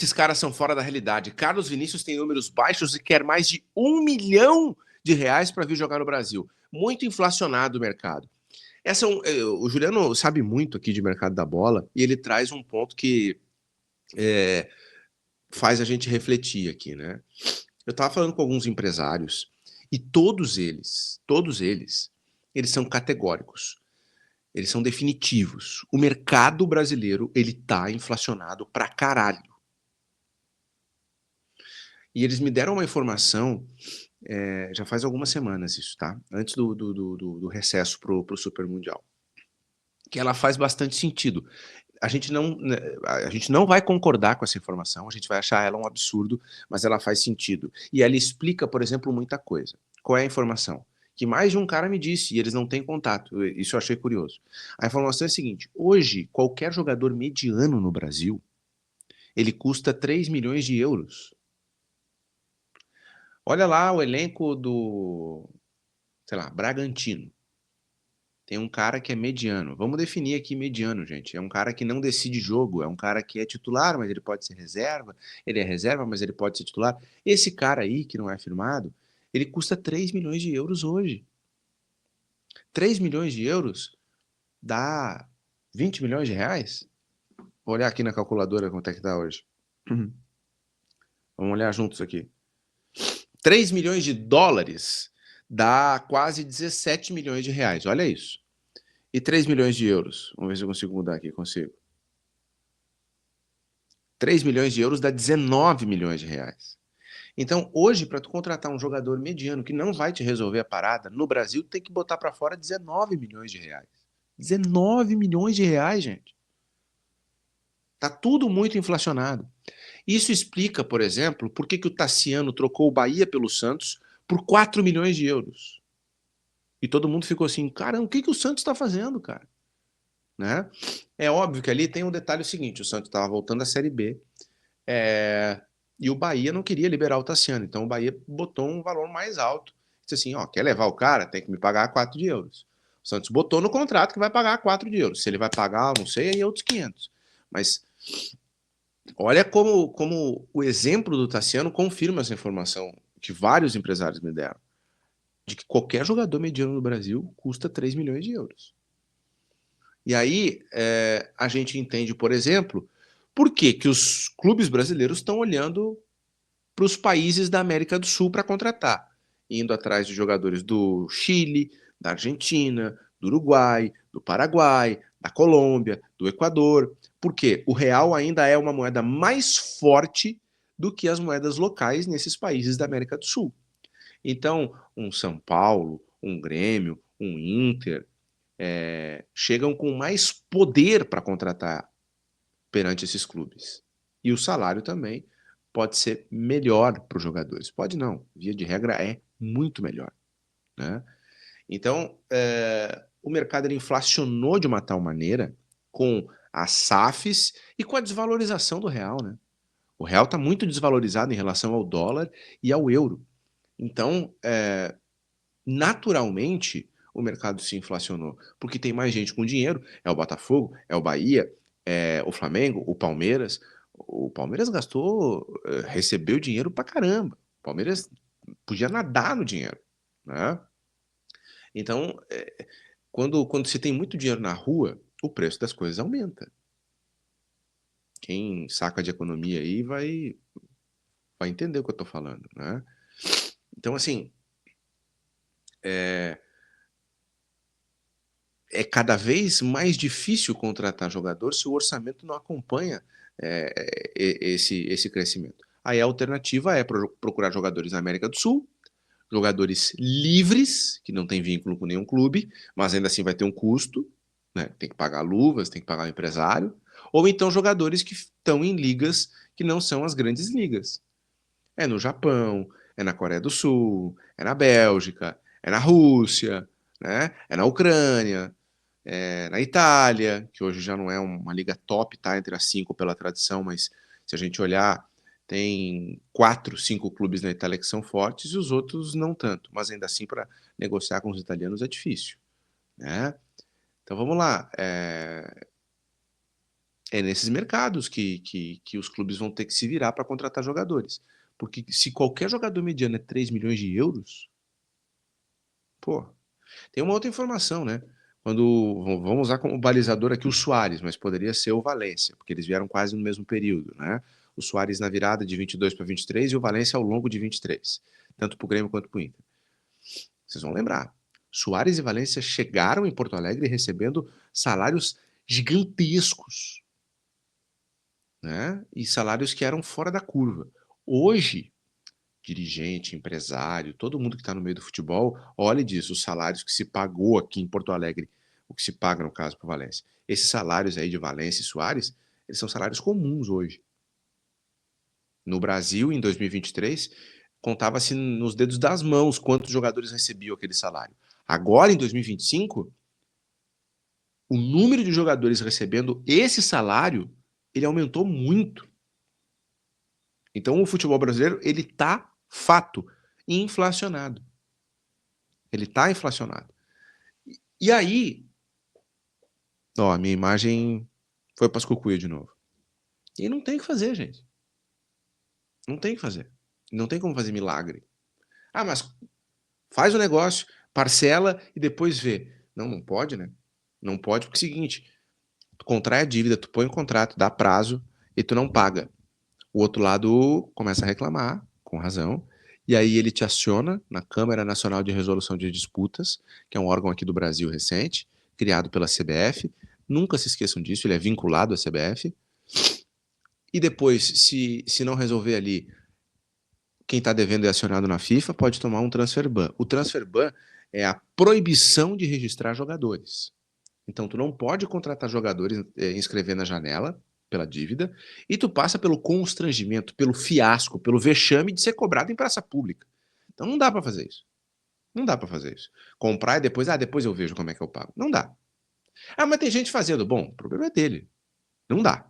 Esses caras são fora da realidade. Carlos Vinícius tem números baixos e quer mais de R$ 1 milhão para vir jogar no Brasil. Muito inflacionado o mercado. O Juliano sabe muito aqui de mercado da bola e ele traz um ponto que faz a gente refletir aqui, né? Eu estava falando com alguns empresários e eles são categóricos. Eles são definitivos. O mercado brasileiro, ele tá inflacionado pra caralho. E eles me deram uma informação, já faz algumas semanas isso, tá? Antes do recesso pro Super Mundial. Que ela faz bastante sentido. A gente não vai concordar com essa informação, a gente vai achar ela um absurdo, mas ela faz sentido. E ela explica, por exemplo, muita coisa. Qual é a informação? Que mais de um cara me disse, e eles não têm contato. Isso eu achei curioso. A informação é a seguinte: hoje, qualquer jogador mediano no Brasil, ele custa 3 milhões de euros. Olha lá o elenco do, sei lá, Bragantino. Tem um cara que é mediano. Vamos definir aqui mediano, gente. É um cara que não decide jogo. É um cara que é titular, mas ele pode ser reserva. Ele é reserva, mas ele pode ser titular. Esse cara aí, que não é firmado, ele custa 3 milhões de euros hoje. 3 milhões de euros dá 20 milhões de reais? Vou olhar aqui na calculadora quanto é que dá hoje. Vamos olhar juntos aqui. 3 milhões de dólares dá quase 17 milhões de reais. Olha isso. E 3 milhões de euros? Vamos ver se eu consigo mudar aqui. Consigo. 3 milhões de euros dá 19 milhões de reais. Então, hoje, para tu contratar um jogador mediano que não vai te resolver a parada, no Brasil tem que botar para fora 19 milhões de reais. 19 milhões de reais, gente. Tá tudo muito inflacionado. Isso explica, por exemplo, por que o Tassiano trocou o Bahia pelo Santos por 4 milhões de euros. E todo mundo ficou assim, caramba, o que o Santos está fazendo, cara? Né? É óbvio que ali tem um detalhe seguinte, o Santos estava voltando à Série B, e o Bahia não queria liberar o Tassiano, então o Bahia botou um valor mais alto. Disse assim, ó, quer levar o cara, tem que me pagar 4 de euros. O Santos botou no contrato que vai pagar 4 de euros. Se ele vai pagar, não sei, aí é outros 500. Mas olha como o exemplo do Tassiano confirma essa informação que vários empresários me deram, de que qualquer jogador mediano no Brasil custa 3 milhões de euros. E aí a gente entende, por exemplo, por que os clubes brasileiros estão olhando para os países da América do Sul para contratar, indo atrás de jogadores do Chile, da Argentina, do Uruguai, do Paraguai, da Colômbia, do Equador, porque o real ainda é uma moeda mais forte do que as moedas locais nesses países da América do Sul. Então, um São Paulo, um Grêmio, um Inter, chegam com mais poder para contratar perante esses clubes. E o salário também pode ser melhor para os jogadores. Pode não, via de regra é muito melhor. Né? Então, o mercado ele inflacionou de uma tal maneira com as SAFs e com a desvalorização do real. Né? O real está muito desvalorizado em relação ao dólar e ao euro. Então, naturalmente, o mercado se inflacionou, porque tem mais gente com dinheiro, é o Botafogo, é o Bahia, é o Flamengo, o Palmeiras. O Palmeiras gastou, recebeu dinheiro pra caramba. O Palmeiras podia nadar no dinheiro, né? Então, quando se tem muito dinheiro na rua, o preço das coisas aumenta. Quem saca de economia aí vai entender o que eu tô falando, né? Então, assim, é cada vez mais difícil contratar jogador se o orçamento não acompanha esse crescimento. Aí a alternativa é procurar jogadores na América do Sul, jogadores livres, que não tem vínculo com nenhum clube, mas ainda assim vai ter um custo, né? Tem que pagar luvas, tem que pagar o empresário, ou então jogadores que estão em ligas que não são as grandes ligas. É no Japão, é na Coreia do Sul, é na Bélgica, é na Rússia, né? É na Ucrânia, na Itália, que hoje já não é uma liga top, tá entre as 5 pela tradição, mas se a gente olhar, tem 4, 5 clubes na Itália que são fortes e os outros não tanto, mas ainda assim para negociar com os italianos é difícil, né? Então vamos lá, É nesses mercados que os clubes vão ter que se virar para contratar jogadores. Porque se qualquer jogador mediano é 3 milhões de euros, pô, tem uma outra informação, né? Quando vamos usar como balizador aqui o Suárez, mas poderia ser o Valência, porque eles vieram quase no mesmo período, né? O Suárez na virada de 22 para 23 e o Valência ao longo de 23, tanto para o Grêmio quanto para o Inter. Vocês vão lembrar. Suárez e Valência chegaram em Porto Alegre recebendo salários gigantescos, né? E salários que eram fora da curva. Hoje, dirigente, empresário, todo mundo que está no meio do futebol, olha disso, os salários que se pagou aqui em Porto Alegre, o que se paga no caso para o Valência. Esses salários aí de Valência e Suárez, eles são salários comuns hoje. No Brasil, em 2023, contava-se nos dedos das mãos quantos jogadores recebiam aquele salário. Agora, em 2025, o número de jogadores recebendo esse salário, ele aumentou muito. Então, o futebol brasileiro, ele tá fato inflacionado. Ele tá inflacionado. E aí, ó, a minha imagem foi para as cucuia de novo. E não tem o que fazer, gente. Não tem o que fazer. Não tem como fazer milagre. Ah, mas faz o negócio, parcela e depois vê. Não, não pode, né? Não pode porque é o seguinte, tu contrai a dívida, tu põe o contrato, dá prazo e tu não paga. O outro lado começa a reclamar, com razão, e aí ele te aciona na Câmara Nacional de Resolução de Disputas, que é um órgão aqui do Brasil recente, criado pela CBF. Nunca se esqueçam disso, ele é vinculado à CBF. E depois, se não resolver ali, quem está devendo é acionado na FIFA, pode tomar um transfer ban. O transfer ban é a proibição de registrar jogadores. Então, tu não pode contratar jogadores, inscrever na janela pela dívida, e tu passa pelo constrangimento, pelo fiasco, pelo vexame de ser cobrado em praça pública. Então, não dá para fazer isso. Não dá para fazer isso. Comprar e depois, depois eu vejo como é que eu pago. Não dá. Ah, mas tem gente fazendo. Bom, o problema é dele. Não dá.